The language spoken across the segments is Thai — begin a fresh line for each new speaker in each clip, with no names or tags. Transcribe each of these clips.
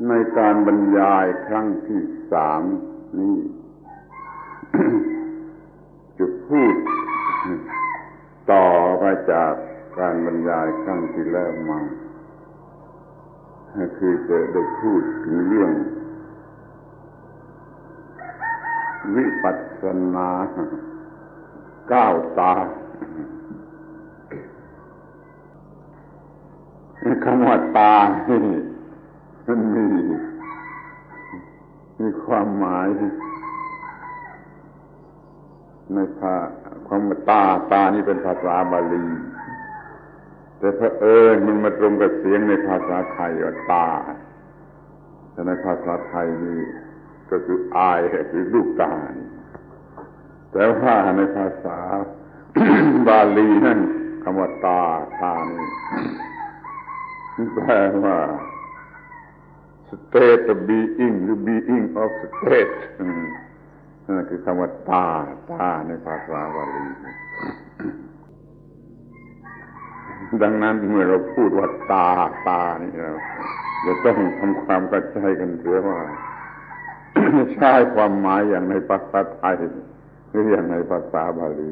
ในการบรรยายครั้งที่3นี้ จะพูดต่อไปจากการบรรยายครั้งที่แล้วมาคือจะได้พูดถึงเรื่องวิปัสสนาก้าวตาคำว่าตานี่มันมีความหมายในความว่าตานี่เป็นภาษาบาลีแต่เผอิญมันมาตรงกับเสียงในภาษาไทยว่าตาแต่ในภาษาไทยนี่ก็คืออายคือลูกตาแต่ว่าในภาษา บาลีนั่นคำว่าตานี่แปลว่า state of being หรือ being of state นั่นคือคำว่าตาในภาษาบาลีดังนั้นเมื่อเราพูดว่าตานี่เราจะต้องทำความเข้าใจกันเสียว่าใช้ความหมายอย่างในภาษาไทยหรืออย่างในภาษาบาลี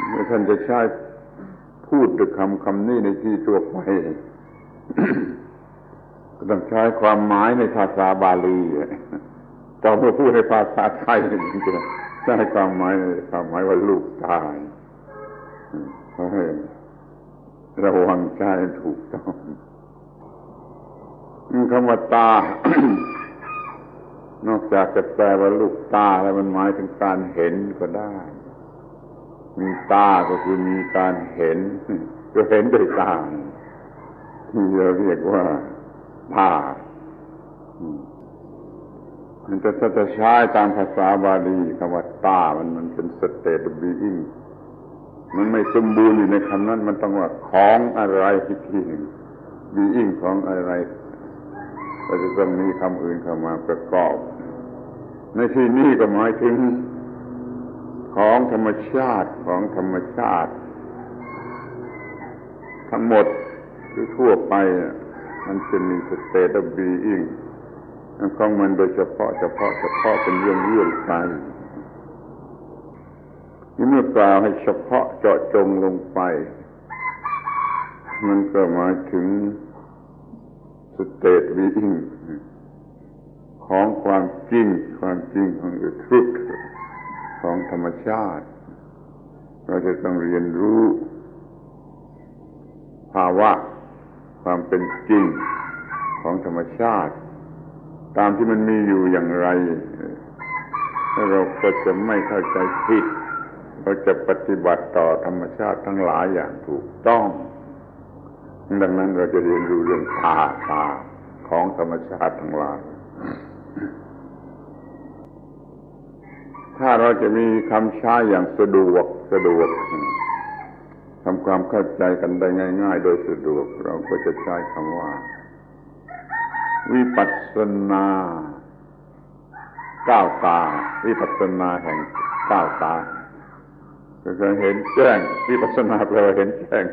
เมื่อท่านจะใช้พูดด้วยคำนี้ในที่ทั่วไปก็ต้องใช้ความหมายในภาษาบาลีต่อเมื่อพูดในภาษาไทยมันจะใช้ความหมายว่าลูกตาเพราะให้ระวังใจถูกต้องคำว่าตา นอกจากจะแปลว่าลูกตาแล้วมันหมายถึงการเห็นก็ได้มีตาก็คือมีการเห็นก็เห็นด้วยตาที่เราเรียกว่าตามันจะใช้ตามภาษาบาลีคำว่าตามันเป็น state of being มันไม่สมบูรณ์อยู่ในคำนั้นมันต้องว่าของอะไรที่หนึ่ง being ของอะไรก็จะต้องมีคำอื่นเข้ามาประกอบในที่นี้ก็หมายถึงของธรรมชาติทั้งหมดหรือทั่วไปมันจะมี state of being ของมันโดยเฉพาะเป็นเรื่องไปเมื่อกล่าวให้เฉพาะเจาะจงลงไปมันก็หมายถึง state being ของความจริงของ the truth ของธรรมชาติเราจะต้องเรียนรู้ภาวะความเป็นจริงของธรรมชาติตามที่มันมีอยู่อย่างไรเราก็จะไม่เข้าใจผิดเราจะปฏิบัติต่อธรรมชาติทั้งหลายอย่างถูกต้องดังนั้นเราจะเรียนรู้เรื่องตาของธรรมชาติทั้งหลายถ้าเราจะมีคำใช้อย่างสะดวกทำความเข้าใจกันได้ง่ายๆโดยสะดวกเราก็จะใช้คำว่าวิปัสสนาก้าวตาวิปัสสนาแห่งก้าวตาก็คือเห็นแจ้งวิปัสสนาแปลว่าเห็นแจ้ง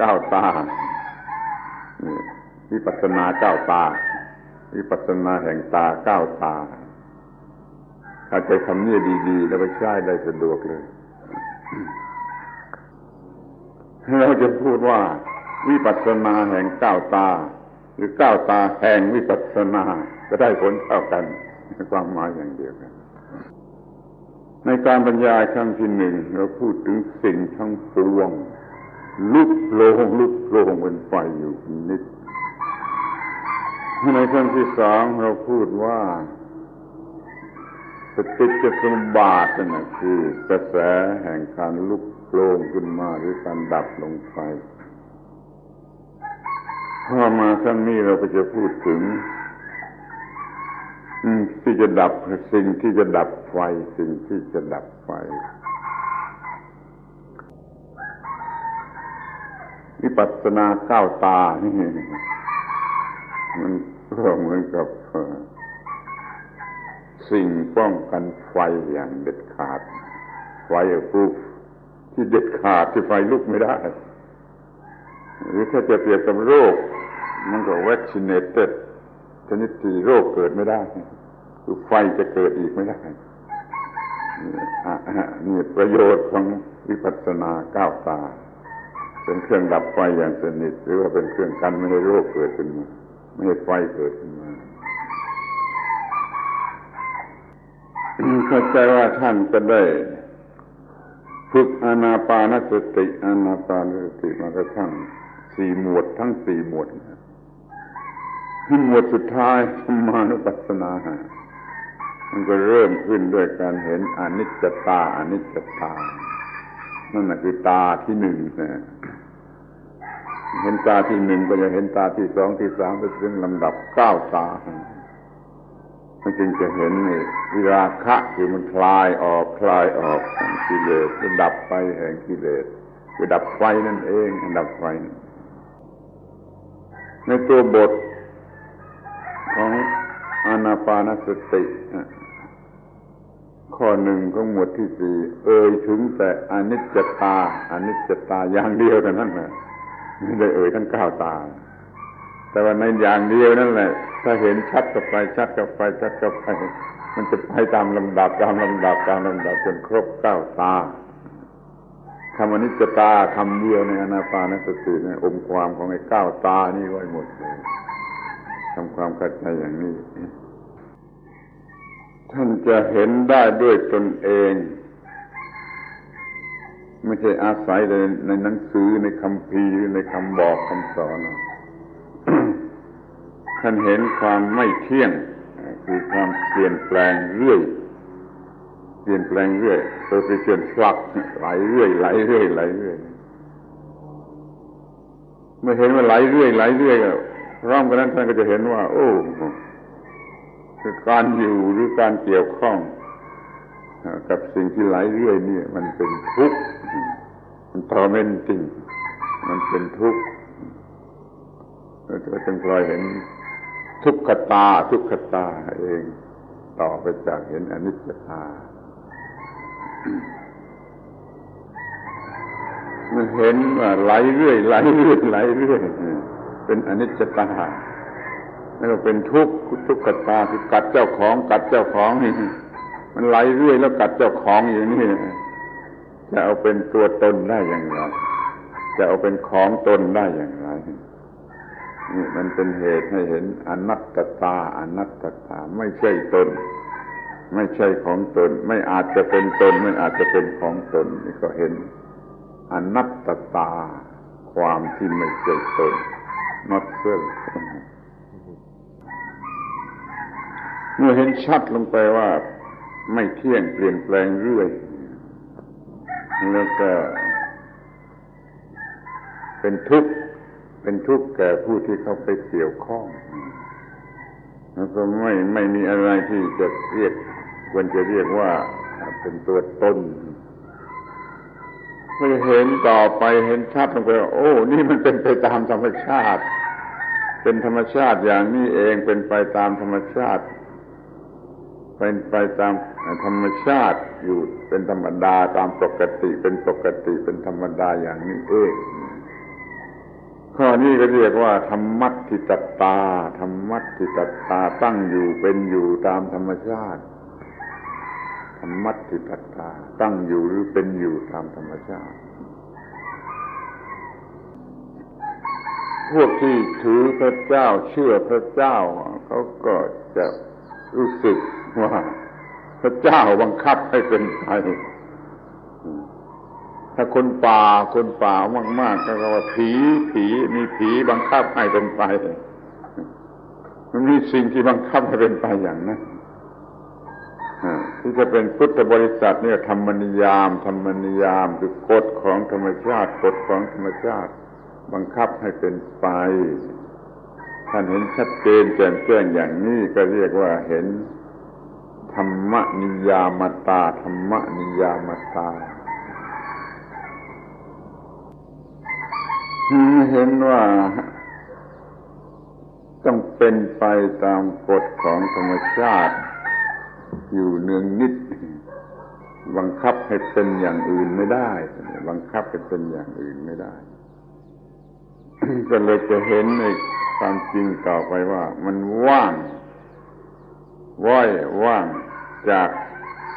ก้าวตาวิปัสสนาก้าวตาวิปัสสนาแห่งตาก้าวตาเข้าใจคำนี้ดีๆแล้วก็ใช้ได้สะดวกเลยเราจะพูดว่าวิปัสสนาแห่งก้าวตาหรือก้าวตาแห่งวิปัสสนาก็ได้ผลเท่ากันความหมายอย่างเดียวกันในการบรรยายครั้งที่1เราพูดถึงสิ่งทั้งปวงลุกโลงเป็นไฟอยู่นิดในครั้งที่2เราพูดว่าปฏิจจสมุปบาทนั่นน่ะคือกระแสแห่งการลุกโลงขึ้นมาหรือการดับลงไปพอมาครั้งนี้เราก็จะพูดถึงที่จะดับสิ่งที่จะดับไฟวิปัสสนาก้าวตานี่มันก็เหมือนกับสิ่งป้องกันไฟอย่างเด็ดขาด fireproof ที่เด็ดขาดที่ไฟลุกไม่ได้หรือถ้าจะเปรียบกับโรคมันก็ vaccinated ชนิดที่โรคเกิดไม่ได้คือไฟจะเกิดอีกไม่ได้นี่ประโยชน์ของวิปัสสนาก้าวตาเป็นเครื่องดับไฟอย่างสนิทหรือว่าเป็นเครื่องกันไม่ให้โรคเกิดขึ้นมาไม่ให้ไฟเกิดขึ้นมาเข้าใจว่าท่านจะได้ฝึกอานาปานสติอานาปานสติมากระทั่ง4 หมวดทั้ง4 หมวดหมวดสุดท้ายธรรมานุปัสสนามันก็เริ่มขึ้นด้วยการเห็นอนิจจตาอนิจจตานั่นน่ะคือตาที่1นะเห็นตาที่1ก็จะเห็นตาที่2ที่3ไปถึงลำดับ9 ตามันจึงจะเห็นวิราคะคือมันคลายออกแห่งกิเลสดับไปแห่งกิเลสคือดับไฟนั่นเองดับไฟในตัวบทของอานาปานสติข้อ1ของหมวดที่4เอ่ยถึงแต่อนิจจตาอนิจจตาอย่างเดียวเท่านั้นนะไม่ได้เอ่ยทั้ง9 ตาแต่ว่าในอย่างเดียวนั่นแหละถ้าเห็นชัดกับไปชัดกับไปชัดกับไปมันจะไปตามลำดับจนครบ9 ตาคำอนิจจตาคำเดียวในอานาปานสติเนี่ยองค์ความของไอ้9 ตานี่ไว้หมดเลยทำความเข้าใจอย่างนี้ท่านจะเห็นได้ด้วยตนเองไม่ใช่อาศัยในหนังสือในคัมภีร์ในคำบอกคำสอน ท่านเห็นความไม่เที่ยงคือความเปลี่ยนแปลงเรื่อยperpetual flux ไหลเรื่อยเมื่อเห็นว่าไหลเรื่อยพร้อมกันนั้นท่านก็จะเห็นว่าโอ้คือการอยู่หรือการเกี่ยวข้องกับสิ่งที่ไหลเรื่อยนี่มันเป็นทุกข์มันทรมานจริงมันเป็นทุกข์ก็จึงพลอยเห็นทุกขตาเองต่อไปจากเห็นอนิจจตาเมื่อเห็นว่าไหลเรื่อยเป็นอนิจจตาแล้วก็เป็นทุกขตาคือกัดเจ้าของนี่มันไหลเรื่อยแล้วกัดเจ้าของอย่างนี้จะเอาเป็นตัวตนได้อย่างไรจะเอาเป็นของตนได้อย่างไรนี่มันเป็นเหตุให้เห็นอนัตตาไม่ใช่ตนไม่ใช่ของตนไม่อาจจะเป็นตนไม่อาจจะเป็นของตนนี่ก็เห็นอนัตตาความที่ไม่ใช่ตน not self เมื่อเห็นชัดลงไปว่าไม่เที่ยงเปลี่ยนแปลงเรื่อยแล้วก็เป็นทุกข์แก่ผู้ที่เข้าไปเกี่ยวข้องแล้วก็ไม่มีอะไรที่จะควรจะเรียกว่าเป็นตัวตนเมื่อเห็นต่อไปเห็นชัดลงไปว่าโอ้นี่มันเป็นไปตามธรรมชาติเป็นธรรมชาติอย่างนี้เองเป็นไปตามธรรมชาติเป็นไปตามธรรมชาติอยู่เป็นธรรมดาตามปกติเป็นธรรมดาอย่างนี้เองข้อนี้ก็เรียกว่าธรรมัตถิตตาตั้งอยู่เป็นอยู่ตามธรรมชาติธรรมัตถิตตาตั้งอยู่หรือเป็นอยู่ตามธรรมชาติพวกที่ถือพระเจ้าเชื่อพระเจ้าเขาก็จะรู้สึกว่าพระเจ้าบังคับให้เป็นไปถ้าคนป่ามากๆก็ว่าผีมีผีบังคับให้เป็นไปมันมีสิ่งที่บังคับให้เป็นไปอย่างนั้นที่จะเป็นพุทธบริษัทเนี่ยธรรมนิยามคือกฎของธรรมชาติบังคับให้เป็นไปท่านเห็นชัดเจนแจ่มแจ้งอย่างนี้ก็เรียกว่าเห็นธรรมนิยามตาเห็นว่าต้องเป็นไปตามกฎของธรรมชาติอยู่เนืองนิด บังคับให้เป็นอย่างอื่นไม่ได้บังคับให้เป็นอย่างอื่นไม่ได้ ก็เลยจะเห็นในความจริงต่อไปว่ามันว่างจาก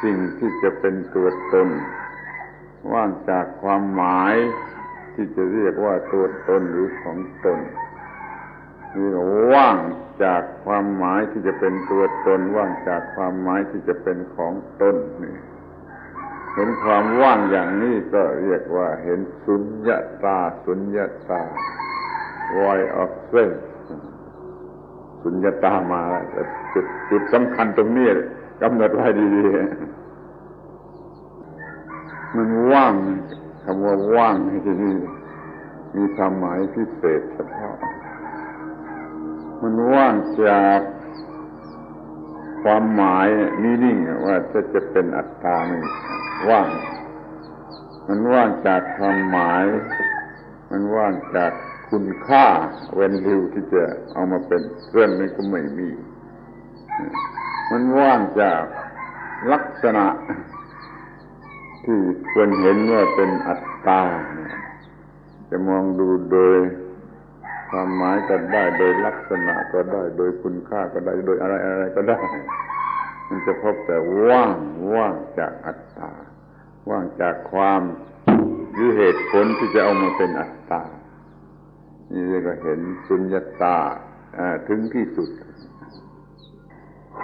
สิ่งที่จะเป็นตัวตนว่างจากความหมายที่จะเรียกว่าตัวตนหรือของตนนี่ว่างจากความหมายที่จะเป็นตัวตนว่างจากความหมายที่จะเป็นของตนนี่เห็นความว่างอย่างนี้ก็เรียกว่าเห็นสุญญตาvoid of self สุญญตามาแล้วจุดสำคัญตรงนี้กำหนดไว้ดีๆมันว่างคำว่าว่างที่นี่มีความหมายพิเศษเฉพาะมันว่างจากความหมาย meaning ว่าจะเป็นอัตตานี่ว่างมันว่างจากความหมายมันว่างจากคุณค่าvalueที่จะเอามาเป็นเรื่องนี้ก็ไม่มีมันว่างจากลักษณะที่ควรเห็นว่าเป็นอัตตาจะมองดูโดยความหมายก็ได้โดยลักษณะก็ได้โดยคุณค่าก็ได้โดยอะไรก็ได้มันจะพบแต่ว่างจากอัตตาว่างจากความหรือเหตุผลที่จะเอามาเป็นอัตตานี่เรียกว่าเห็นสุญญตาถึงที่สุด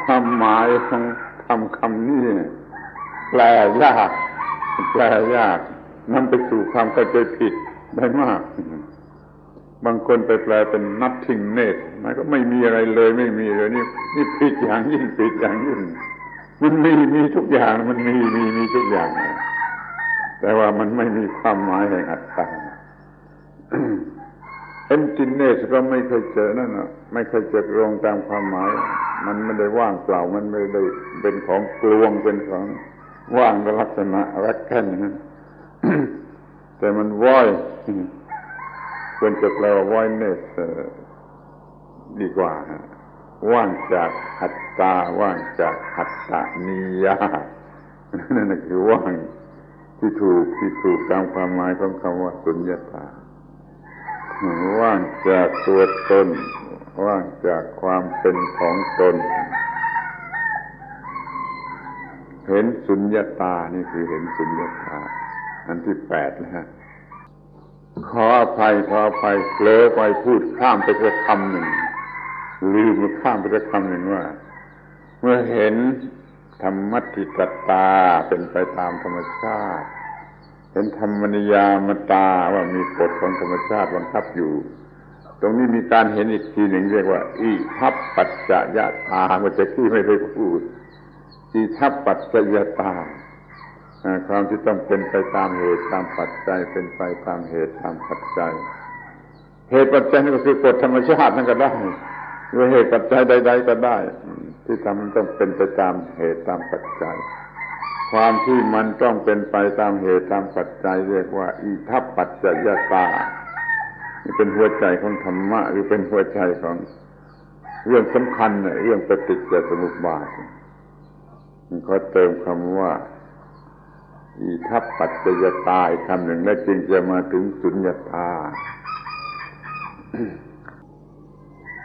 ความหมายของคำนี้แปลยากนำไปสู่ความเข้าใจผิดได้มากบางคนไปแปลเป็น nothingness หมายก็ไม่มีอะไรเลยไม่มีเลยนี่ผิดอย่างยิ่งผิดอย่างยิ่งมันมีทุกอย่างมันมีทุกอย่างแต่ว่ามันไม่มีความหมายแห่งอัตตาemptiness ก็ไม่เคยเจอนั่นน่ะไม่เคยเจอตรงตามความหมายมันไม่ได้ว่างเปล่ามันไม่ได้เป็นของกลวงเป็นของว่างในลักษณะรักแค่นั้นแต่มันvoidควรจะแปลว่า voidness ดีกว่าว่างจากอัตตาว่างจากอัตตนิยานั่นคือว่างที่ถูกตามความหมายของคำว่าสุญญตาว่างจากตัวตนว่างจากความเป็นของตนเห็นสุญญตานี่คือเห็นสุญญตาอันที่8แล้วฮะขออภัยเผลอไปพูดข้ามไปสักคำหนึ่งลืมข้ามไปสักคำหนึ่งว่าเมื่อเห็นธรรมัตถิตตาเป็นไปตามธรรมชาติเห็นธรรมนิยามตาว่ามีกฎของธรรมชาติบังคับอยู่ตรงนี้มีการเห็นอีกทีหนึ่งเรียกว่าอิทัปปัจจยตาเมื่อกี้ไม่ได้พูดอิทัปปัจจยตาความที่ต้องเป็นไปตามเหตุตามปัจจัยเป็นไปตามเหตุตามปัจจัยเหตุปัจจัยนี่ก็คือกฎธรรมชาตินั่นก็ได้หรือเหตุปัจจัยใดๆก็ได้ที่ทำมันต้องเป็นไปตามเหตุตามปัจจัยความที่มันต้องเป็นไปตามเหตุตามปัจจัยเรียกว่าอิทัปปัจจยตานี่เป็นหัวใจของธรรมะหรือเป็นหัวใจของเรื่องสำคัญเรื่องปฏิจจสมุปบาทเขาเติมคำว่าอิทัปปัจจยตาอีกคำหนึ่งแล้วจึงจะมาถึงสุญญตา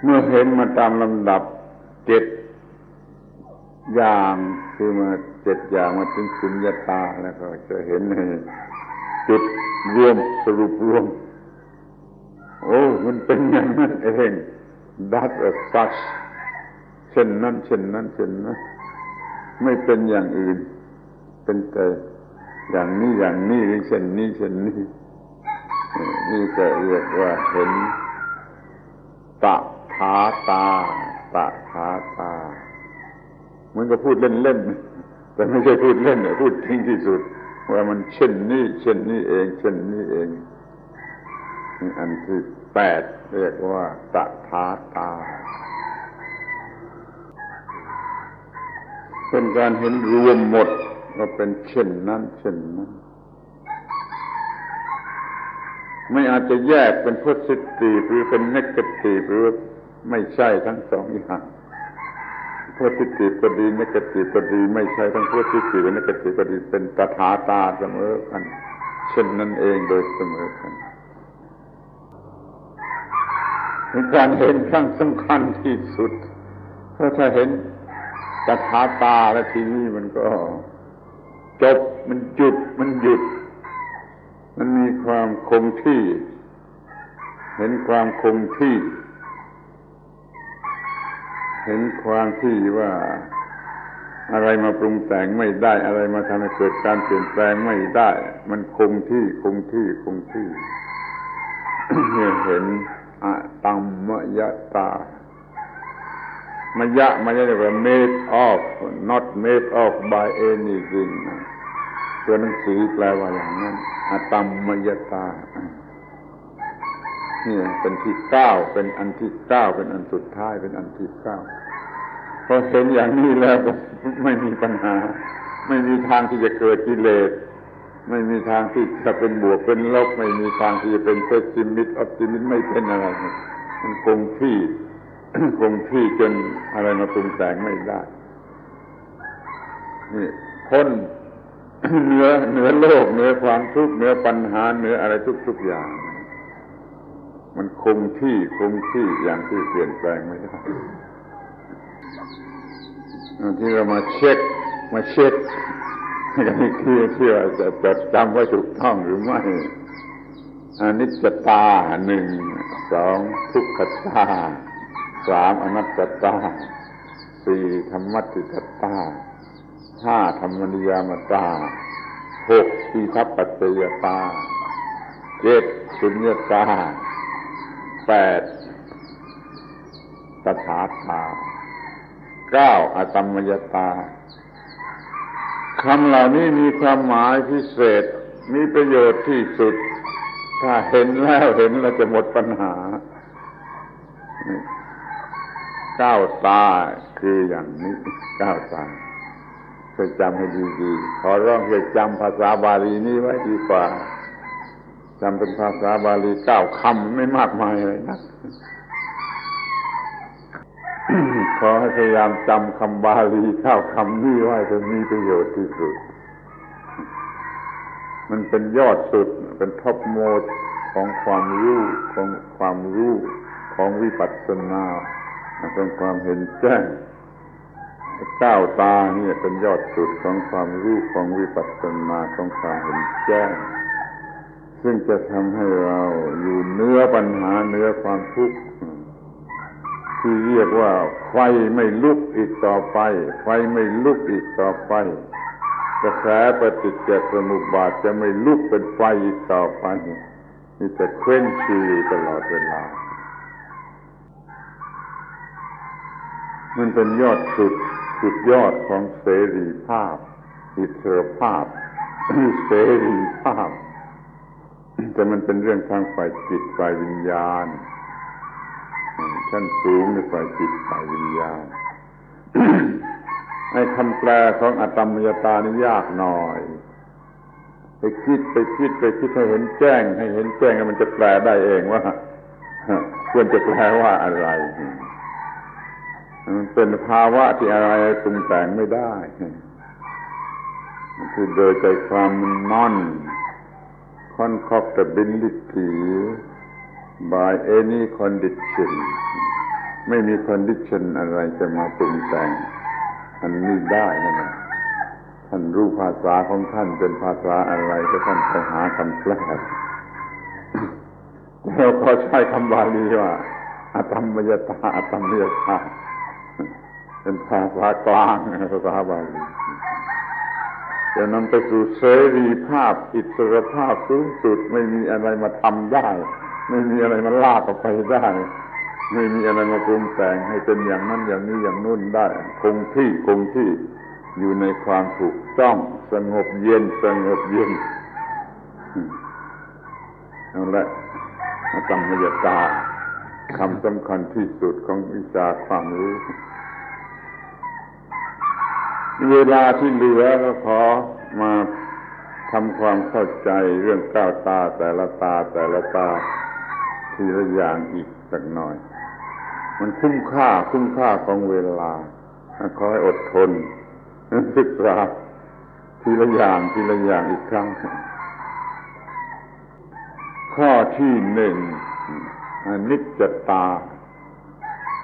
เมื่อเห็นมาตามลำดับ7อย่างคือมา7อย่างมาถึงสุญญตาแล้วก็จะเห็นในจุดรวมสรุปรวมโอ้มันเป็นอย่างนั้นเอง that as such เช่นนั้นไม่เป็นอย่างอื่นเป็นแต่อย่างนี้หรือเช่นนี้นี่ก็เรียกว่าเห็นตถาตาเหมือนกับพูดเล่นๆแต่ไม่ใช่พูดเล่นพูดจริงที่สุดว่ามันเช่นนี้เองนี่อันที่8เรียกว่าตถาตาเป็นการเห็นรวมหมดว่าเป็นเช่นนั้นไม่อาจจะแยกเป็น positive หรือเป็น negative หรือไม่ใช่ทั้งสองอย่าง positive ก็ดี negative ก็ดีไม่ใช่ทั้ง positive และ negative ก็ดีเป็นตถาตาเสมอกันเช่นนั้นเองโดยเสมอกันเป็นการเห็นครั้งสำคัญที่สุดเพราะถ้าเห็นตถาตาแล้วทีนี้มันก็จบมันหยุดมันมีความคงที่เห็นความคงที่เห็นความที่ว่าอะไรมาปรุงแต่งไม่ได้อะไรมาทำให้เกิดการเปลี่ยนแปลงไม่ได้มันคงที่เห็นอะตัมมยตามยะไม่ใช่ว่า made of not made of by anything ตัวหนังสือแปลว่าอย่างนั้นอะตัมมยตานี่เป็นที่9เป็นอันที่9เป็นอันสุดท้ายเป็นอันที่9พอเห็นอย่างนี้แล้วก็ไม่มีปัญหาไม่มีทางที่จะเกิดกิเลสไม่มีทางที่จะเป็นบวกเป็นลบไม่มีทางที่จะเป็นเพสซิมิสต์ออปติมิสต์ไม่เป็นอะไรมันคงที่ คงที่จนอะไรมาปรุงแต่งไม่ได้นี่พ้น เหนือโลกเหนือความทุกข์เหนือปัญหาเหนืออะไรทุกอย่างมันคงที่อย่างที่เปลี่ยนแปลงไม่ได้ที่เรามาเช็คกันอีกทีเชื่อจะจดจำไว้ถูกต้องหรือไม่อนิจจตา1 2ทุกขตา3อนัตตา4ธรรมัฏฐิตา5ธรรมนิยามตา6ทีฆปัจจยตา7สุญญตา8ตถาคา9อตัมมยตาคำเหล่านี้มีความหมายพิเศษมีประโยชน์ที่สุดถ้าเห็นแล้วจะหมดปัญหา9ตาคืออย่างนี้9ตาช่วยจำให้ดีๆขอร้องให้จำภาษาบาลีนี้ไว้ดีกว่าจำเป็นภาษาบาลี9คำไม่มากมายเลยนะ ขอให้พยายามจำคำบาลี9คำนี้ไว้จะมีประโยชน์ที่สุดมันเป็นยอดสุดเป็นท็อปโมสของความรู้ของวิปัสสนาของความเห็นแจ้ง9ตานี่เป็นยอดสุดของความรู้ของวิปัสสนาของความเห็นแจ้งซึ่งจะทำให้เราอยู่เหนือปัญหาเหนือความทุกข์ที่เรียกว่าไฟไม่ลุกอีกต่อไปกระแสปฏิจจสมุปบาทจะไม่ลุกเป็นไฟอีกต่อไปมีแต่เคว้งชิวตลอดเวลามันเป็นยอดสุดยอดของเสรีภาพอิสรภาพ เสรีภาพแต่มันเป็นเรื่องทางฝ่ายจิตฝ่ายวิญญาณชั้นสูงในฝ่ายจิตฝ่ายวิญญาณ ไอ้คำแปลของอตัมมยตานี่ยากหน่อยไปคิดให้เห็นแจ้งแล้วมันจะแปลได้เองว่าควรจะแปลว่าอะไรมันเป็นภาวะที่อะไรปรุงแต่งไม่ได้มันคือโดยใจความมันnon concoctability by any condition ไม่มี condition อะไรจะมาปรุงแต่งอันนี้ได้นั่นแหละท่านรู้ภาษาของท่านเป็นภาษาอะไรก็ท่านไปหาคำแปลแล้วก็ใช้คำบาลีว่าอตัมมยตาเป็นภาษากลางภาษาบาลีจะนำไปสู่เสรีภาพอิสรภาพสูงสุดไม่มีอะไรมาทำได้ไม่มีอะไรมาลากออกไปได้ไม่มีอะไรมาปรุงแต่งให้เป็นอย่างนั้นอย่างนี้อย่างนู้นได้คงที่อยู่ในความถูกต้องสงบเย็นนั่นแหละอตัมมยตาคำสำคัญที่สุดของวิชาความรู้เวลาที่เหลือก็ขอมาทำความเข้าใจเรื่อง9ตาแต่ละตาทีละอย่างอีกสักหน่อยมันคุ้มค่าของเวลา ขอให้อดทนศึกษาทีละอย่างทีละอย่างอีกครั้งข้อที่หนึ่งอนิจจตา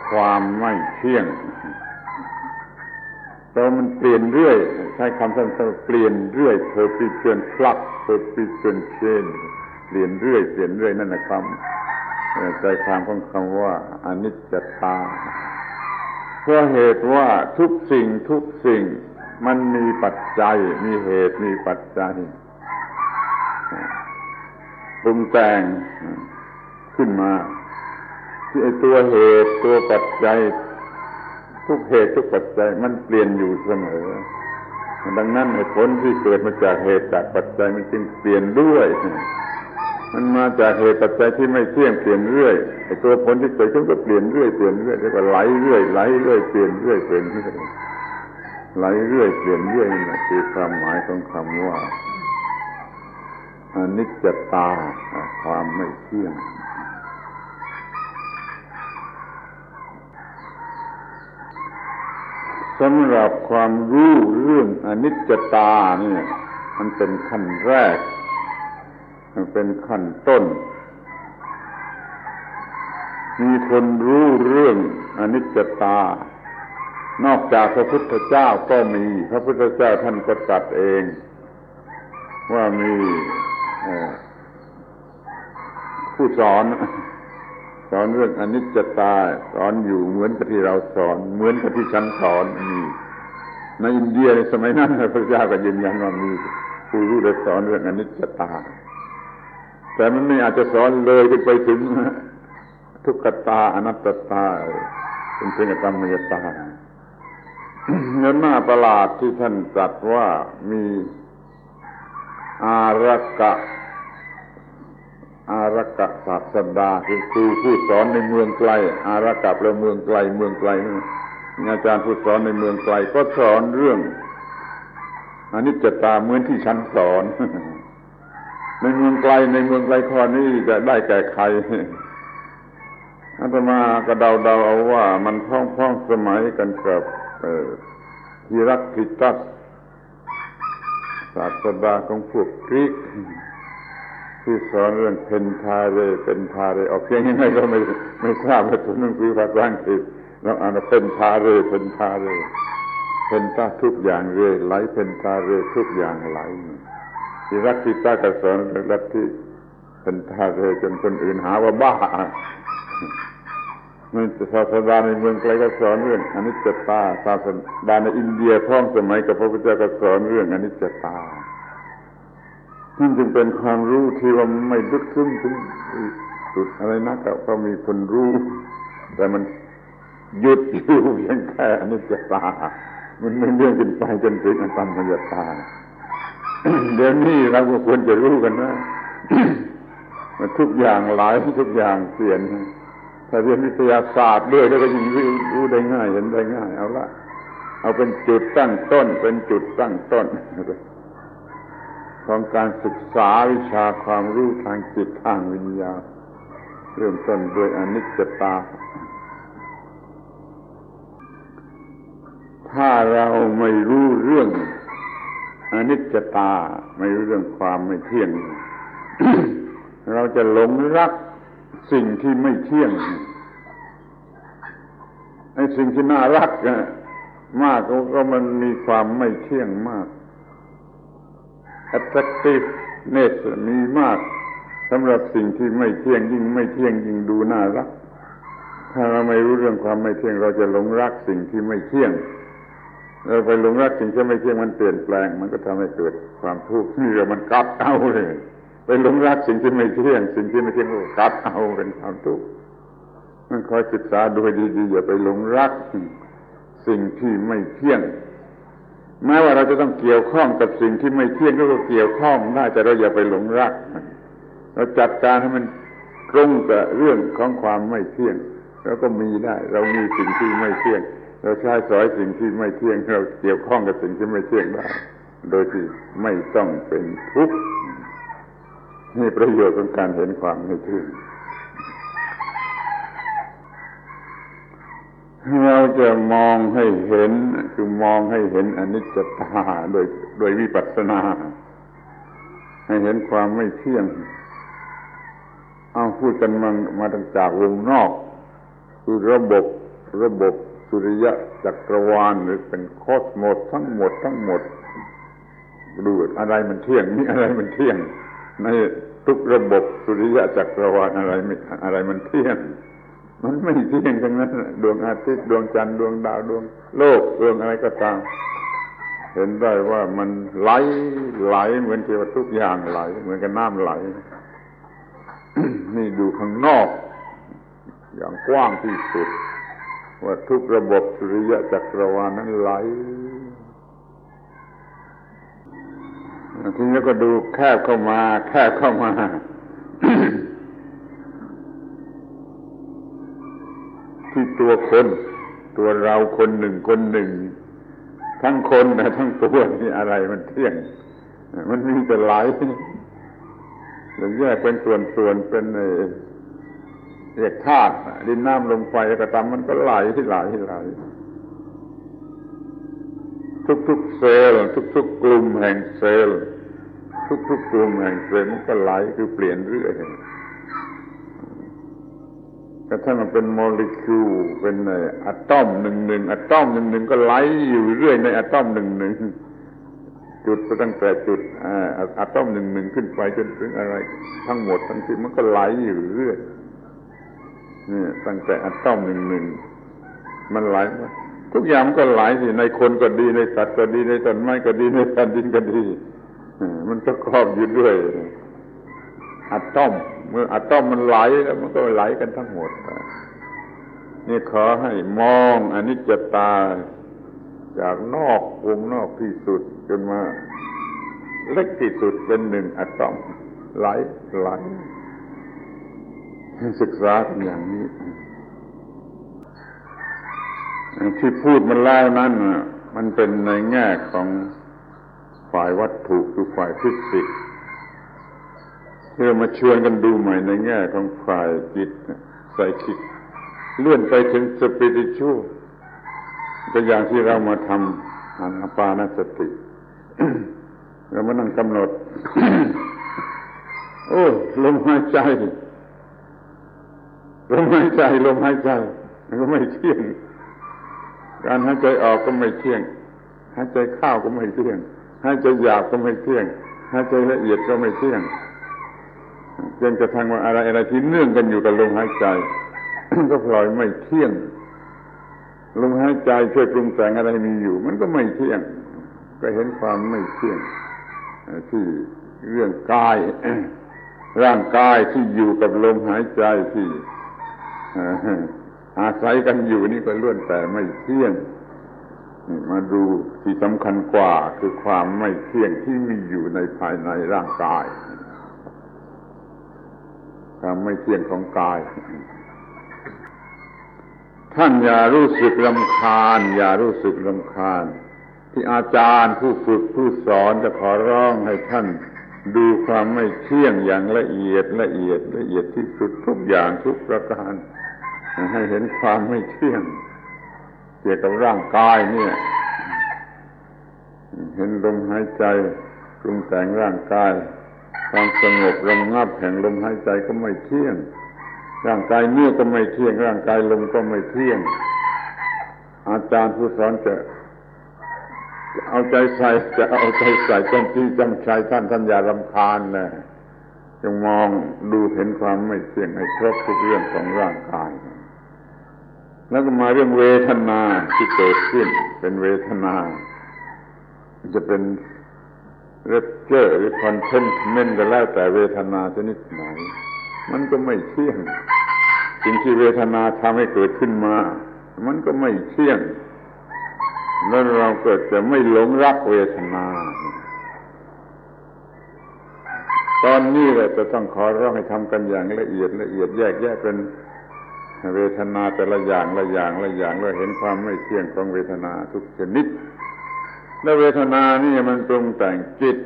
ความไม่เที่ยงเรามันเปลี่ยนเรื่อยใช้คำสั้นๆเปลี่ยนเรื่อยเธอปีเกินพลักเธอปีเกินเชนเปลี่ยนเรื่อยเปลี่ยนเรื่อยนั่นแหละครับใจความของคำว่าอนิจจตาเพราะเหตุว่าทุกสิ่งมันมีปัจจัยมีเหตุมีปัจจัยปรุงแต่งขึ้นมาที่ไอ้ตัวเหตุตัวปัจจัยทุกเหตุทุกปัจจัยมันเปลี่ยนอยู่เสมอดังนั้นผลที่เกิดมาจากเหตุจากปัจจัยมันจึงเปลี่ยนด้วยมันมาจากเหตุปัจจัยที่ไม่เที่ยงเปลี่ยนเรื่อยไอ้ตัวผลที่เกิดขึ้นก็เปลี่ยนเรื่อยเปลี่ยนเรื่อยเรียกว่าไหลเรื่อยไหลเรื่อยเปลี่ยนเรื่อยเปลี่ยนเรื่อยไหลเรื่อยเปลี่ยนเรื่อยนี่แหละคือความหมายของคำว่าอนิจจตาความไม่เที่ยงสำหรับความรู้เรื่องอนิจจตาเนี่ยมันเป็นขั้นแรกมันเป็นขั้นต้นมีคนรู้เรื่องอนิจจตานอกจากพระพุทธเจ้าก็มีพระพุทธเจ้าท่านก็ตรัสเองว่ามีผู้สอนเรื่องอนิจจตาสอนอยู่เหมือนกับที่เราสอนเหมือนกับที่ฉันสอนมีในอินเดียในสมัยนั้นพระพุทธเจ้าก็ยืนยันว่ามีผู้รู้ได้สอนเรื่องอนิจจตาแต่มันไม่อาจจะสอนเลยขึ้นไปถึงทุกขตาอนัตตาเป็นเพียงแต่ธรรมยตาเนื้อหน้าประหลาดที่ท่านตรัสว่ามีอารักขศาสดาคือครูผู้สอนในเมืองไกลอารักขะแปลเมืองไกลมีอาจารย์ผู้สอนในเมืองไกลก็สอนเรื่องอนิจจตาเหมือนที่ฉันสอนในเมืองไกลข้อนี้จะได้แก่ใครอาตมาก็เดาเอาว่ามันพ้องสมัยกันกับฮิรัคลิตัสศาสดาของพวกกรีกที่สอนเรื่องเพนทาเรออกเสียงยังไงก็ไม่ทราบว่าตัวหนังสือภาษาอังกฤษเราอ่านว่าเพนทาเรเพนทาทุกอย่างเรไหลเพนทาเรทุกอย่างไหลที่รักที่ตาก็สอนรักที่เพนทาเรจนคนอื่นหาว่าบ้ามันศาสดาในเมืองไกลก็สอนเรื่องอนิจจตาศาสดาในอินเดียพ้องสมัยกับพระพุทธเจ้าก็สอนเรื่องอนิจจตานั่นจึงเป็นความรู้ที่ว่าไม่ลึกซึ้งถึงสุดอะไรนักก็มีคนรู้แต่มันหยุดอยู่เพียงแค่อนิจจตามันไม่เลื่อนขึ้นไปจนถึงอนัตตาเดี๋ยวนี้เราก็ควรจะรู้กันนะมันทุกอย่างหลายทุกอย่างเปลี่ยนถ้าเรียนวิทยาศาสตร์ด้วยแล้วก็ยิ่งรู้ได้ง่ายเห็นได้ง่ายเอาเป็นจุดตั้งต้นของการศึกษาวิชาความรู้ทางจิตทางวิญญาณเริ่มต้นด้วยอนิจจตาถ้าเราไม่รู้เรื่องอนิจจตาไม่รู้เรื่องความไม่เที่ยง เราจะหลงรักสิ่งที่ไม่เที่ยงไอ้สิ่งที่น่ารักมากก็มันมีความไม่เที่ยงมาก attractiveness มีมากสำหรับสิ่งที่ไม่เที่ยงยิ่งไม่เที่ยงยิ่งดูน่ารักถ้าเราไม่รู้เรื่องความไม่เที่ยงเราจะหลงรักสิ่งที่ไม่เที่ยงเราไปหลงรักสิ่งที่ไม่เที่ยงมันเปลี่ยนแปลงมันก็ทำให้เกิดความทุกข์นี่มันกัดเอาเลยไปหลงรักสิ่งที่ไม่เที่ยงก็กัดเอาเป็นความทุกข์มันคอยศึกษาดูดีๆอย่าไปหลงรักสิ่งที่ไม่เที่ยงแม้ว่าเราจะต้องเกี่ยวข้องกับสิ่งที่ไม่เที่ยงก็เกี่ยวข้องได้แต่เราอย่าไปหลงรักเราจัดการให้มันตรงกับเรื่องของความไม่เที่ยงแล้วก็มีได้เรามีสิ่งที่ไม่เที่ยงเราใช้สอยสิ่งที่ไม่เที่ยงเราเกี่ยวข้องกับสิ่งที่ไม่เที่ยงได้โดยที่ไม่ต้องเป็นทุกข์นี่ประโยชน์ของการเห็นความไม่เที่ยง เราจะมองให้เห็นคือมองให้เห็นอนิจจตาโดยวิปัสสนาให้เห็นความไม่เที่ยงเอาพูดกันมาตั้งจากวงนอกคือระบบสุริยะจักรวาลหรือเป็นคอสโมสทั้งหมดดูอะไรมันเที่ยงนี่อะไรมันเที่ยงในทุกระบบสุริยะจักรวาลอะไรมันเที่ยงมันไม่เที่ยงทั้งนั้นดวงอาทิตย์ดวงจันทร์ดวงดาวดวงโลกดวงอะไรก็ตามเห็นได้ว่ามันไหลเหมือนที่ว่าทุกอย่างไหลเหมือนกับน้ำไหล นี่ดูข้างนอกอย่างกว้างที่สุดว่าทุกระบบสุริยะจักรวาลนั้นไหลทีนี้ก็ดูแคบเข้ามา ที่ตัวคนตัวเราคนหนึ่งทั้งคนนะทั้งตัวนี่อะไรมันเที่ยงมันมีแต่ไหลแล้วแยกเป็นส่วนเป็นเรียกธาตุดินน้ำลมไฟก็ตามมันก็ไหลทุกๆเซลล์ทุกๆกลุ่มแห่งเซลล์ทุกๆกลุ่มแห่งเซลล์มันก็ไหลคือเปลี่ยนเรื่อยกระทั่งมันเป็นโมเลกุลเป็นอะตอมหนึ่งอะตอมหนึ่งก็ไหลอยู่เรื่อยในอะตอมหนึ่งจุดตั้งแต่จุดอะตอมหนึ่งขึ้นไปจนถึงอะไรทั้งหมดทั้งสิ้นมันก็ไหลอยู่เรื่อยนี่ตั้งแต่อะตอมหนึ่งมันไหลทุกอย่างมันก็ไหลสิในคนก็ดีในสัตว์ก็ดีในต้นไม้ก็ดีในแผ่นดินก็ดีมันก็ครอบอยู่ด้วยอะตอมเมื่ออะตอมมันไหลแล้วมันก็ไหลกันทั้งหมดนี่ขอให้มองอนิจจตาจากนอกวงนอกที่สุดจนมาเล็กที่สุดเป็นหนึ่งอะตอมไหลศึกษากันอย่างนี้ที่พูดมันแล้วนั้นมันเป็นในแง่ของฝ่ายวัตถุคือฝ่ายฟิสิกส์ที่เรามาชวนกันดูใหม่ในแง่ของฝ่ายจิตไซคิกเลื่อนไปถึงสปิริตชัวลก็อย่างที่เรามาทำอานาปานสติ เรามานั่งกำหนด โอ้ลมหายใจมันก็ไม่เที่ยงการหายใจออกก็ไม่เที่ยงหายใจเข้าก็ไม่เที่ยงหายใจหยาบก็ไม่เที่ยงหายใจละเอียดก็ไม่เที่ยงจนกระทั่งว่าอะไรที่เนื่องกันอยู่กับลมหายใจ ก็ปล่อยไม่เที่ยงลมหายใจช่วยปรุงแต่งอะไรมีอยู่มันก็ไม่เที่ยงก็เห็นความไม่เที่ยงที่เรื่องกาย ร่างกายที่อยู่กับลมหายใจที่อาศัยกันอยู่นี่ก็ล้วนแต่ไม่เที่ยงมาดูที่สำคัญกว่าคือความไม่เที่ยงที่มีอยู่ในภายในร่างกายความไม่เที่ยงของกายท่านอย่ารู้สึกรำคาญที่อาจารย์ผู้ฝึกผู้สอนจะขอร้องให้ท่านดูความไม่เที่ยงอย่างละเอียดที่สุดทุกอย่างทุกประการให้เห็นความไม่เที่ยงเกี่ยวกับร่างกายเนี่ยเห็นลมหายใจปรุงแต่งร่างกายความสงบระงับแห่งลมหายใจก็ไม่เที่ยงร่างกายเนื้อก็ไม่เที่ยงร่างกายลมก็ไม่เที่ยงอาจารย์ผู้สอนจะเอาใจใส่จำที่จำชัยท่านอย่ารำคาญนะจงมองดูเห็นความไม่เที่ยงให้ครบทุกเรื่องของร่างกายแล้วก็มาเรื่องเวทนาที่เกิดขึ้นเป็นเวทนาจะเป็นเรปเจอร์หรือคอนเทนต์เมนต์ก็แล้วแต่เวทนาชนิดไหนมันก็ไม่เที่ยงสิ่งที่เวทนาทำให้เกิดขึ้นมามันก็ไม่เที่ยงแล้วเราเกิดจะไม่หลงรักเวทนาตอนนี้แหละจะต้องขอร้องให้ทำกันอย่างละเอียดแยกเป็นเวทนาแต่ละอย่างแล้วเห็นความไม่เที่ยงของเวทนาทุกชนิดแล้วเวทนานี่มันปรุงแต่งจิต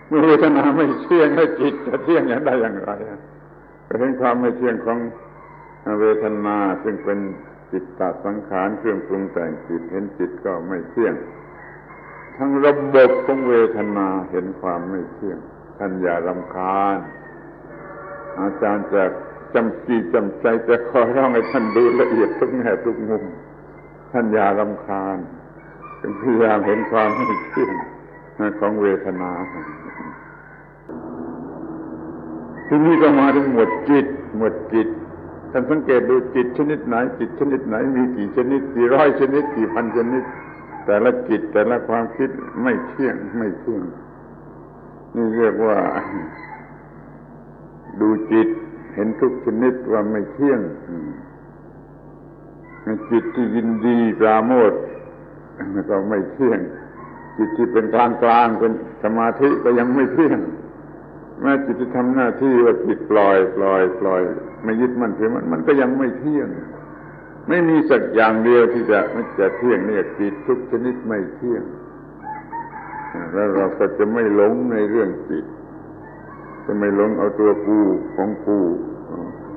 เมื่อเวทนาไม่เที่ยงแล้วจิตจะเที่ยงอย่างได้อย่างไรเห็นความไม่เที่ยงของเวทนาซึ่งเป็นจ จิตตสังขารเครื่องปรุงแต่งจิตเห็นจิตก็ไม่เที่ยงทั้งระบบของเวทนาเห็นความไม่เที่ยงท่านอย่ารำคาญอาจารย์จะจำจีจำใจจะขอร้องให้ท่านดูละเอียดทุกแง่ทุกมุมท่านอย่ารำคาญพยายามเห็นความไม่เที่ยงของเวทนาทีนี้ก็มาถึงหมวดจิตท่านสังเกตดูจิตชนิดไหนจิตชนิดไหนมีกี่ชนิดกี่ร้อยชนิดกี่พันชนิดแต่ละจิตแต่ละความคิดไม่เที่ยงนี่เรียกว่าดูจิตเห็นทุกชนิดว่าไม่เที่ยงจิตที่ยินดีปราโมทย์ก็ไม่เที่ยงจิตที่เป็นกลางเป็นสมาธิก็ยังไม่เที่ยงแม้จิตที่ทำหน้าที่ว่าจิตปล่อยไม่ยึดมั่นถือมันก็ยังไม่เที่ยงไม่มีสักอย่างเดียวที่จะเที่ยงเนี่ยจิตทุกชนิดไม่เที่ยงแล้วเราก็จะไม่หลงในเรื่องจิตจะไม่หลงเอาตัวกูของกู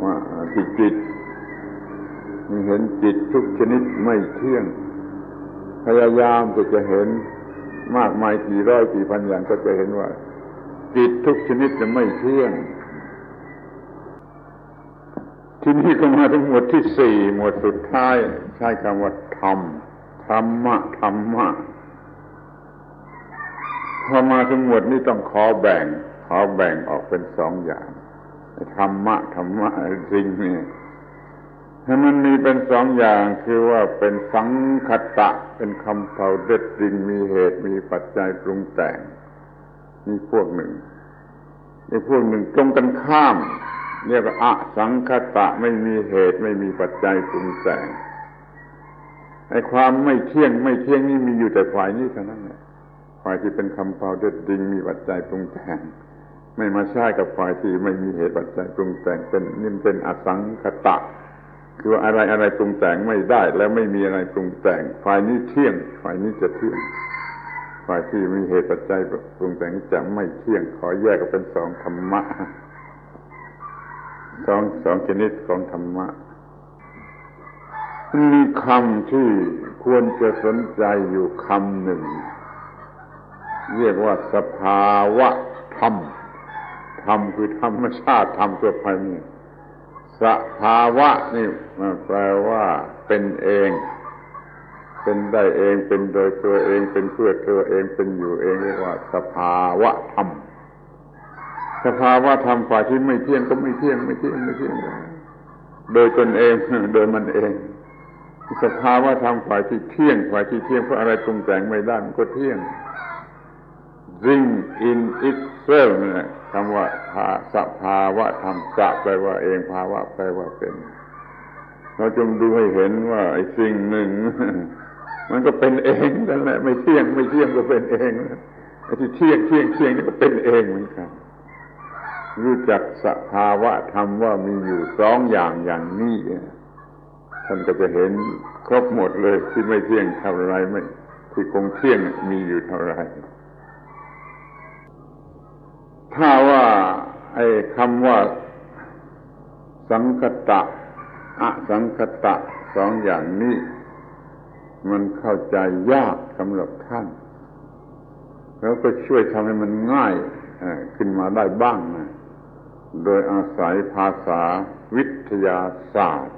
ว่าที่จิตมีเห็นจิตทุกชนิดไม่เที่ยงพยายามจะเห็นมากมายกี่ร้อยกี่พันอย่างก็จะเห็นว่าจิตทุกชนิดจะไม่เที่ยงที่นี่ก็มาถึงหมวดที่สี่หมวดสุดท้ายใช้คำว่าธรรมะพอมาถึงหมวดนี้ต้องขอแบ่งออกเป็นสองอย่างธรรมะสิ่งนี้ให้มันมีเป็นสองอย่างคือว่าเป็นสังคตะเป็นคำเผ่าเด็ดจริงมีเหตุมีปัจจัยปรุงแต่งนี่พวกหนึ่งตรงกันข้ามเรียกว่าอสังคตะไม่มีเหตุไม่มีปัจจัยปรุงแต่งไอ้ความไม่เที่ยงนี่มีอยู่แต่ฝ่ายนี้เท่านั้นแหละฝ่ายที่เป็นคำเผ่าเด็ดจริงมีปัจจัยปรุงแต่งไม่มาใช้กับฝ่ายที่ไม่มีเหตุปัจจัยปรุงแต่งเป็นอสังคตะคือว่าอะไรปรุงแต่งไม่ได้แล้วไม่มีอะไรปรุงแต่งฝ่ายนี้เที่ยงฝ่ายนี้จะเที่ยงฝ่ายที่มีเหตุปัจจัยปรุงแต่งนี้จะไม่เที่ยงขอแยกกันเป็นสองธรรมะสองชนิดของธรรมะมีคำที่ควรจะสนใจอยู่คำหนึ่งเรียกว่าสภาวะธรรมคือธรรมชาติธรรมตัวไปนี่สภาวะนี่แปลว่าเป็นเองเป็นได้เองเป็นโดยตัวเองเป็นเพื่อตัวเองเป็นอยู่เองเรียกว่าสภาวะธรรมฝ่ายที่ไม่เที่ยงก็ไม่เที่ยงโดยตนเองโดยมันเองสภาวะธรรมฝ่ายที่เที่ยงเพราะอะไรปรุงแต่งไม่ได้มันก็เที่ยง Thing in itself นะคำว่าสภาวะธรรมจะแปลว่าเองภาวะแปลว่าเป็นเราจงดูให้เห็นว่าไอ้สิ่งหนึ่งมันก็เป็นเองนั่นแหละไม่เที่ยงก็เป็นเองไอ้ที่เที่ยงนี่ก็เป็นเองเหมือนกันรู้จักสภาวะธรรมว่ามีอยู่สองอย่างนี้ท่านก็จะเห็นครบหมดเลยที่ไม่เที่ยงเท่าไรไม่ที่คงเที่ยงมีอยู่เท่าไรถ้าว่าไอ้คำว่าสังคตะอสังคตะสองอย่างนี้มันเข้าใจยากสำหรับท่านแล้วก็ช่วยทำให้มันง่ายขึ้นมาได้บ้างนะโดยอาศัยภาษาวิทยาศาสตร์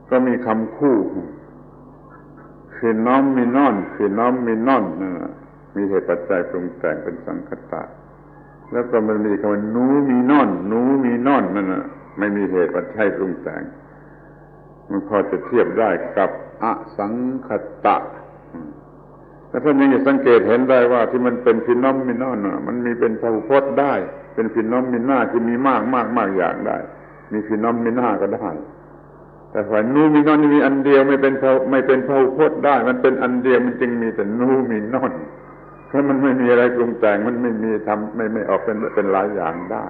ก็มีคำคู่ phenomenon มีเหตุปัจจัยปรุงแต่งเป็นสังคตะแล้วก็มันมีคำว่านูมีนอนนั่นน่ะไม่มีเหตุปัจจัยปรุงแต่งมันพอจะเทียบได้กับอสังคตะแต่ท่านยังจะสังเกตเห็นได้ว่าที่มันเป็นฟีนอมินอนมันมีเป็นพหุพจน์ได้เป็นฟีนอมิน่าที่มีมากอย่างได้มีฟีนอมิน่าก็ได้แต่ฝ่ายนูมินอนนี่มีอันเดียวไม่เป็นพหุพจน์ได้มันเป็นอันเดียวมันจึงมีแต่นูมินอนเพราะมันไม่มีอะไรปรุงแต่งมันไม่มีทำไม่ออกเป็นหลายอย่างได้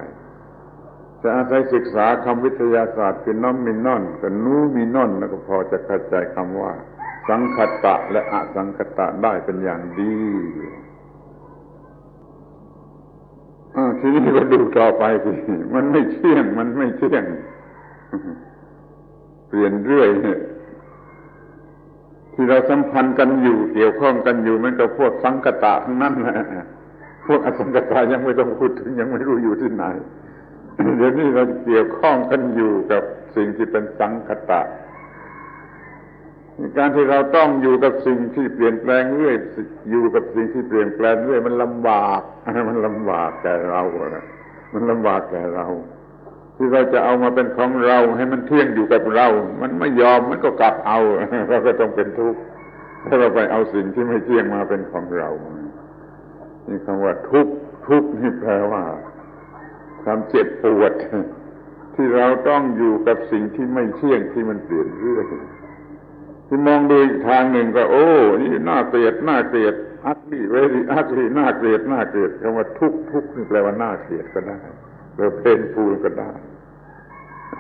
จะอาศัยศึกษาคำวิทยาศาสตร์ฟีนอมินอนกับนูมินอนแล้วก็พอจะเข้าใจคำว่าสังคตะและอสังคตะได้เป็นอย่างดีทีนี้ก็ดูต่อไปสิมันไม่เที่ยงเปลี่ยนเรื่อย ที่เราสัมพันธ์กันอยู่เกี่ยวข้องกันอยู่มันก็พวกสังคตะทั้งนั้นแหละพวกอสังคตะยังไม่ต้องพูดถึงยังไม่รู้อยู่ที่ไหน เดี๋ยวนี้เราเกี่ยวข้องกันอยู่กับสิ่งที่เป็นสังคตะการที่เราต้องอยู่กับสิ่งที่เปลี่ยนแปลงเรื่อยอยู่กับสิ่งที่เปลี่ยนแปลงเรื่อยมันลำบากมันลำบากแก่เรามันลำบากแก่เราที่เราจะเอามาเป็นของเราให้มันเที่ยงอยู่กับเรามันไม่ยอมมันก็กลับเอาเราก็ต้องเป็นทุกข์ถ้าเราไปเอาสิ่งที่ไม่เที่ยงมาเป็นของเรานี่คำว่าทุกข์ทุกข์นี่แปลว่าความเจ็บปวดที่เราต้องอยู่กับสิ่งที่ไม่เที่ยงที่มันเปลี่ยนเรื่อยที่มองดูอีกทางหนึ่งก็โอ้นี่น่าเกลียดน่าเกลียดอักลีเวรีอักลีน่าเกลียดน่าเกลียดคำว่าทุกข์ทุกข์นี่แปลว่าน่าเกลียดก็ได้หรือเพนฟูลก็ได้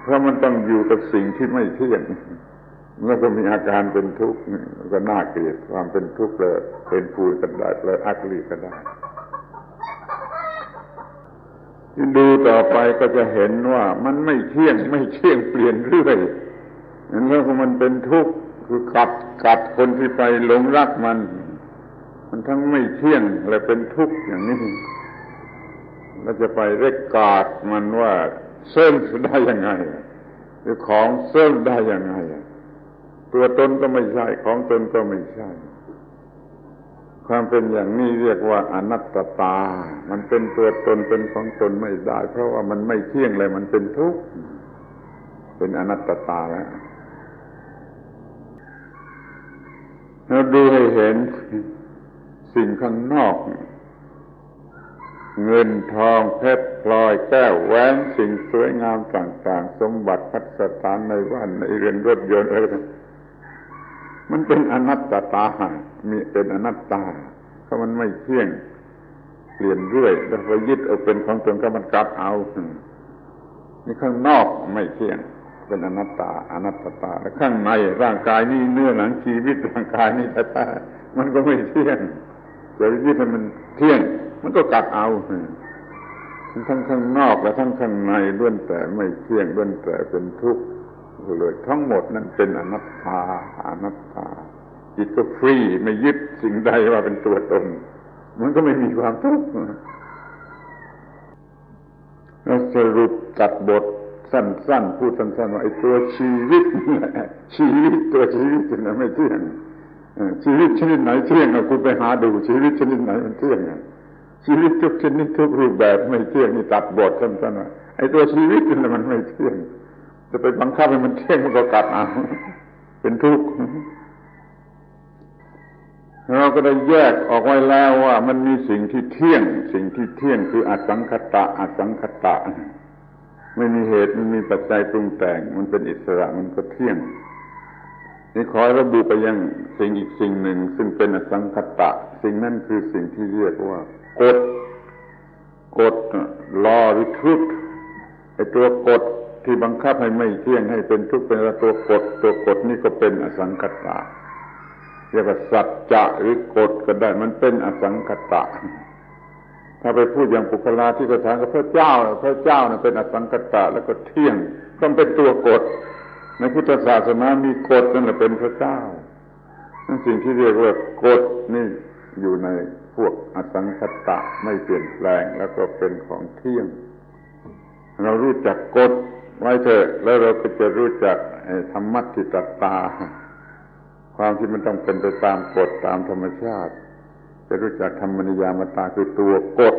เพราะมันต้องอยู่กับสิ่งที่ไม่เที่ยงแล้วก็มีอาการเป็นทุกข์ก็น่าเกลียดความเป็นทุกข์เลยเพนฟูลก็ได้เลยอักลีก็ได้ดูต่อไปก็จะเห็นว่ามันไม่เที่ยงไม่เที่ยงเปลี่ยนเรื่อยแล้วก็มันเป็นทุกข์คือกัดคนที่ไปหลงรักมันทั้งไม่เที่ยงและเป็นทุกข์อย่างนี้เราจะไปเรียกกาดมันว่าเสริมได้ยังไงหรือของเสริมได้ยังไงตัวตนก็ไม่ใช่ของตนก็ไม่ใช่ความเป็นอย่างนี้เรียกว่าอนัตตามันเป็นตัวตนเป็นของตนไม่ได้เพราะว่ามันไม่เที่ยงเลยมันเป็นทุกข์เป็นอนัตตาแล้วเราดูให้เห็นสิ่งข้างนอกเงินทองเพชรพลอยแก้วแหวนสิ่งสวยงามต่างๆสมบัติพัสถานในบ้านในเรือนรถยนต์อะไรมันเป็นอนัตตามีเป็นอนัตตาเพราะมันไม่เที่ยงเปลี่ยนเรื่อยแล้วไปยึดเอาเป็นของตนก็มันกลับเอานี่ข้างนอกไม่เที่ยงเป็นอนัตตาแล้วข้างในร่างกายนี่เนื้อหนังชีวิตร่างกายนี่แท้ๆมันก็ไม่เที่ยงจะยึดให้มันเที่ยงมันก็กลับเอาทั้งข้างนอกและทั้งข้างในล้วนแต่ไม่เที่ยงล้วนแต่เป็นทุกข์เลยทั้งหมดนั้นเป็นอนัตตาจิตก็ฟรีไม่ยึดสิ่งใดว่าเป็นตัวตนมันก็ไม่มีความทุกข์เราสรุปตัดบทสั้นๆพูดสั้นๆว่าไอ้ตัวชีวิตชีวิตตัวชีวิตนี่ไม่เที่ยงชีวิตชนิดไหนเที่ยงคุณไปหาดูชีวิตชนิดไหนมันเที่ยงชีวิตทุกชนิดทุกรูปแบบไม่เที่ยงนี่ตัดบทสั้นๆว่าไอ้ตัวชีวิตนี่มันไม่เที่ยงจะไปบังคับให้มันเที่ยงมันก็กลับเอาเป็นทุกข์เราก็ได้แยกออกไว้แล้วว่ามันมีสิ่งที่เที่ยงคืออสังคตะไม่มีเหตุมันมีปัจจัยปรุงแต่งมันเป็นอิสระมันก็เที่ยงนี่ขอระบุไปยังสิ่งอีกสิ่งหนึ่งซึ่งเป็นอสังคตะสิ่งนั้นคือสิ่งที่เรียกว่ากฎlawหรือ truth ไอ้ตัวกฎที่บังคับให้ไม่เที่ยงให้เป็นทุกข์เป็นตัวกฎนี่ก็เป็นอสังคตะเรียกว่าสัจจะหรือกฎก็ได้มันเป็นอสังคตะถ้าไปพูดอย่างปุคลาธิกถากับพระเจ้าน่ะเป็นอสังคตะแล้วก็เที่ยงต้องเป็นตัวกฎในพุทธศาสนามีกฎนั่นแหละเป็นพระเจ้านั่นสิ่งที่เรียกว่ากฎนี่อยู่ในพวกอสังคตะไม่เปลี่ยนแปลงแล้วก็เป็นของเที่ยงเรารู้จักกฎไว้เถอะแล้วเราก็จะรู้จักธรรมัตถิตตาความที่มันต้องเป็นไปตามกฎตามธรรมชาติจะรู้จักธรรมนิยามตาคือตัวกฎ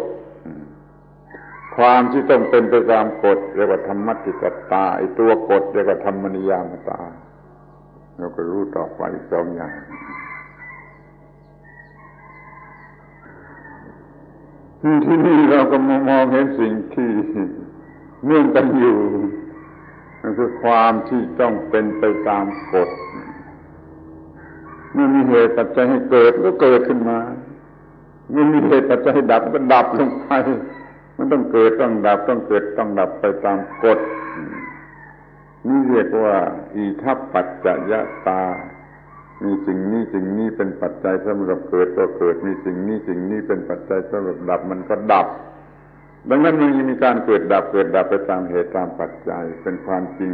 ความที่ต้องเป็นไปตามกฎเรียกว่าธรรมัตถิตตาไอ้ตัวกฎเรียกว่าธรรมนิยามตาเราก็รู้ต่อไปอีกสองอย่างที่นี่เราก็มองเห็นสิ่งที่เนื่องกันอยู่นั่นคือความที่ต้องเป็นไปตามกฎเมื่อมีเหตุปัจจัยให้เกิดก็เกิดขึ้นมาเมื่อมีเหตุปัจจัยให้ดับก็ดับลงไปมันต้องเกิดต้องดับต้องเกิดต้องดับไปตามกฎนี่เรียกว่าอิทัปปัจจยตามีสิ่งนี้เป็นปัจจัยสำหรับเกิดก็เกิดมีสิ่งนี้เป็นปัจจัยสำหรับดับมันก็ดับดังนั้นมันมีการเกิดดับไปตามเหตุตามปัจจัยเป็นความจริง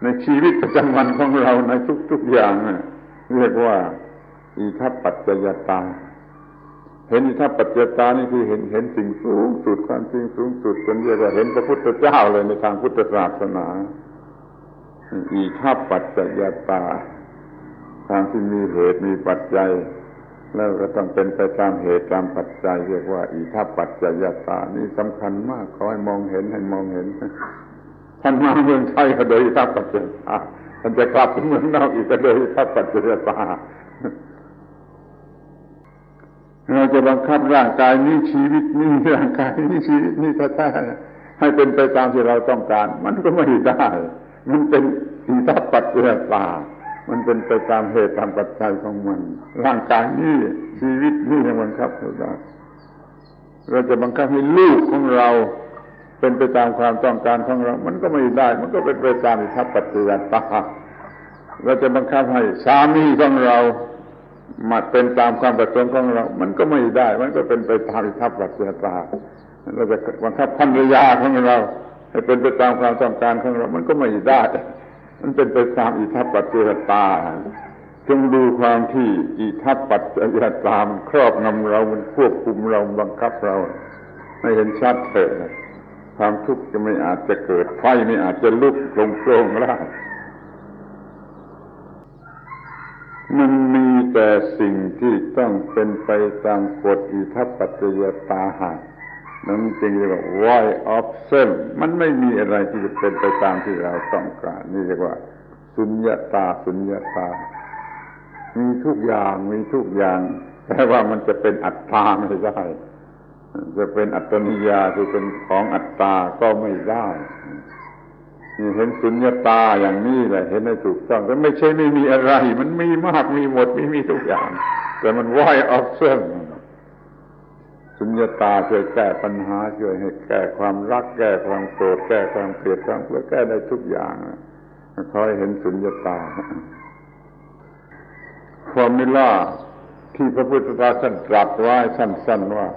ในชีวิตประจำวันของเราในทุกๆอย่าง เรียกว่าอิทัปปัจจยตาเห็นอิทัปปัจจยตานี่คือเห็นสิ่งสูงสุดความจริงสูงสุดจนเรียกว่าเห็นพระพุทธเจ้าเลยในทางพุทธศาสนาอิทัปปัจจยตาทางที่มีเหตุมีปัจจัยแล้วก็ต้องเป็นไปตามเหตุตามปัจจัยเรียกว่าอิทัปปัจจยตานี่สำคัญมากขอให้มองเห็นท่านมาเมืองไทยก็โดยอิทัปปัจจยตาท่านจะกลับไปเมืองนอกอีกก็โดยอิทัปปัจจยตาเราจะบังคับร่างกายนี้ชีวิตนี้ร่างกายนี้ชีวิตนี้แท้ๆให้เป็นไปตามที่เราต้องการมันก็ไม่ได้มันเป็นอิทัปปัจจยตามันเป็นไปตามเหตุตามปัจจัยของมันร่างกายนี้ชีวิตนี้ยังบังคับไม่ได้เราจะบังคับให้ลูกของเราเป็นไปตามความต้องการของเรามันก็ไม่ได้มันก็เป็นไปตามอิทัปปัจจยตาเราจะบังคับให้สามีของเรามาเป็นตามความประสงค์ของเรามันก็ไม่ได้มันก็เป็นไปตามอิทัปปัจจยตาเราจะบังคับภรรยาของเราให้เป็นไปตามความต้องการของเรามันก็ไม่ได้มันเป็นไปตามอิทัปปัจจยตาจงดูความที่อิทัปปัจจยตามันครอบงำเรามันควบคุมเราบังคับเราให้เห็นชัดเถิดความทุกข์จะไม่อาจจะเกิดไฟไม่อาจจะลุกโปร่งได้มันมีแต่สิ่งที่ต้องเป็นไปตามกฎอิทัปปัจจยตานั้นจริงเรียกว่า void of self มันไม่มีอะไรที่จะเป็นไปตามที่เราต้องการนี่เรียกว่าสุญญตามีทุกอย่างแต่ว่ามันจะเป็นอัตตาไม่ได้จะเป็นอัตตนิยาคือเป็นของอัตตาก็ไม่ได้นี่เห็นสุญญตาอย่างนี้แหละเห็นให้ถูกต้องแต่ไม่ใช่ไม่มีอะไรมันมีมากมีหมดมีทุกอย่างแต่มัน void of selfสุญญตาช่วยแก้ปัญหาช่วยให้แก้ความรักแก้ความโกรธแก้ความเกลียดความกลัวแก้ได้ทุกอย่างขอให้เห็นสุญญตาฟอร์มูล่าที่พระพุทธเจ้าท่านตรัสไว้สั้นๆว่า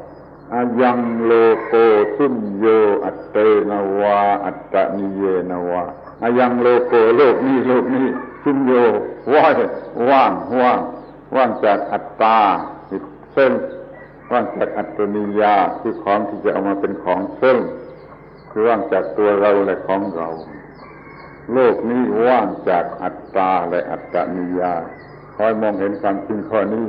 อายังโลโกสุญโยอัตเตนวาอัตตนิเยนวาอายังโลโกโลกนี้สุญโยว่างจากอัตตาเส้นว่างจากอัตตนิยาคือของที่จะเอามาเป็นของเส้นคือว่างจากตัวเราและของเราโลกนี้ว่างจากอัตตาและอัตตนิยาคอยมองเห็นความจริงข้อนี้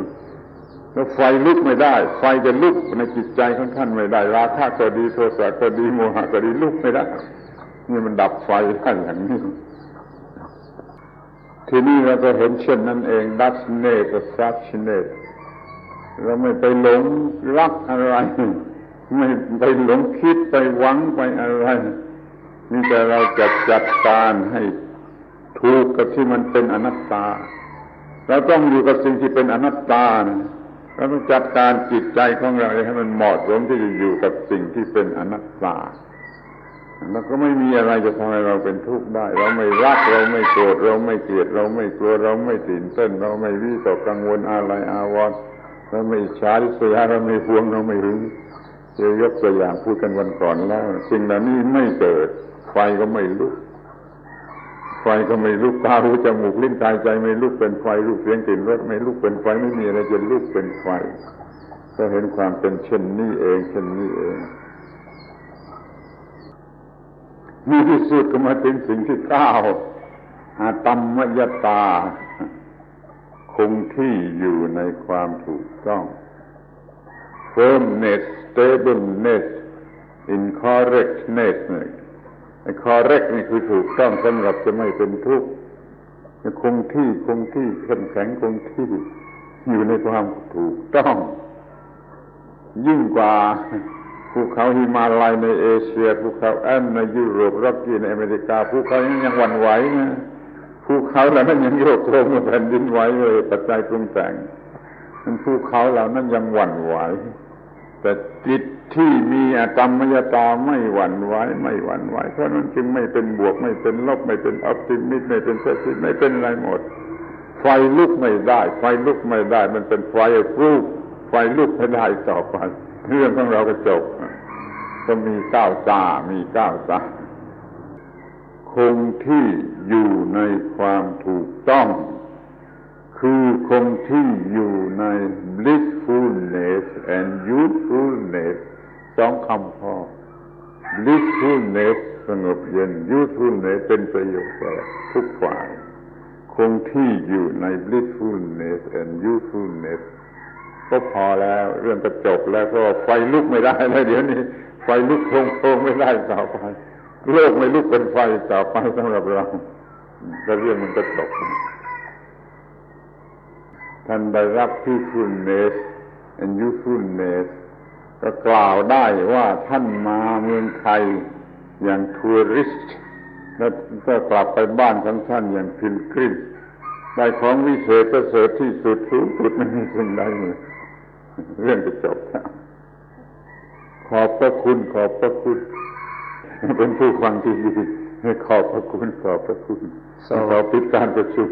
แล้วไฟลุกไม่ได้ไฟจะลุกในจิตใจของท่านไม่ได้ราคะก็ดีโทสะก็ดีโมหะก็ดีลุกไม่ได้นี่มันดับไฟได้อย่างนี้ทีนี้เราก็เห็นเช่นนั้นเองดัชเนตซัชเนตเราไม่ไปหลงรักอะไรไม่ไปหลงคิดไปหวังไปอะไรนี่แต่เราจะจัดการให้ถูกกับที่มันเป็นอนัตตาเราต้องอยู่กับสิ่งที่เป็นอนัตตาเราต้องจัดการจิตใจของเราให้มันเหมาะสมที่จะอยู่กับสิ่งที่เป็นอนัตตาแล้วก็ไม่มีอะไรจะทำให้เราเป็นทุกข์ได้เราไม่รักเราไม่โกรธเราไม่เกลียดเราไม่กลัวเราไม่ตื่นเต้นเราไม่วิตกกังวลอะไรอาวรณ์เราไม่อิจฉาริษยาเราไม่หวงเราไม่หึงจะยกตัวอย่างพูดกันวันก่อนแล้วสิ่งเหล่านี้ไม่เกิดไฟก็ไม่ลุกตาหูจมูกลิ้นกายใจไม่ลุกเป็นไฟรูปเสียงกลิ่นรสไม่ลุกเป็นไฟไม่มีอะไรจะลุกเป็นไฟก็เห็นความเป็นเช่นนี้เองมีที่สุดก็มาถึงสิ่งที่9อาตัมมยตาคงที่อยู่ในความถูกต้อง firmness stableness incorrectness correct นี่คือถูกต้องสำหรับจะไม่เป็นทุกข์คงที่เข้มแข็งคงที่อยู่ในความถูกต้องยิ่งกว่าภูเขาหิมาลัยในเอเชียภูเขาแอลป์ในยุโรปร็อกกี้ในอเมริกาภูเขายังหวั่นไหวนะภูเขาเหล่านั้นยังโยกโครมแผ่นดินไหวเลยปัจจัยปรุงแต่งภูเขาเหล่านั้นยังหวั่นไหวแต่จิตที่มีอตัมมยตาไม่หวั่นไหวเพราะนั้นจึงไม่เป็นบวกไม่เป็นลบไม่เป็นออปติมิสต์ไม่เป็นเพสซิมิสต์ไม่เป็นอะไรหมดไฟลุกไม่ได้มันเป็นไฟรูปไฟลุกไม่ได้ต่อไปเรื่องของเราก็จบก็มี9ตาคงที่อยู่ในความถูกต้องค คือคงที่อยู่ใน blissfulness and youthfulness สองคำพอ blissfulness สงบเย็น youthfulness เป็นประโยชน์แก่ทุกฝ่ายคงที่อยู่ใน blissfulness and youthfulness ก็พอแล้วเรื่องก็จบแล้วเพราะไฟลุกไม่ได้แล้วเดี๋ยวนี้ไฟลุกโพงไม่ได้ต่อไปโลกไม่ลุกเป็นไฟต่อไปสำหรับเราแต่เรื่องมันก็จบท่านได้รับ peacefulness and youthfulness ก็กล่าวได้ว่าท่านมาเมืองไทยอย่างทัวริสต์แล้วก็กลับไปบ้านของท่านอย่างพิลกริมได้ของวิเศษประเสริฐที่สุดสูงสุดไม่มีสิ่งใดเลยเรื่องจะจบแล้วขอบพระคุณเป็นผู้ฟังที่ดีขอบพระคุณขอปิดการประชุม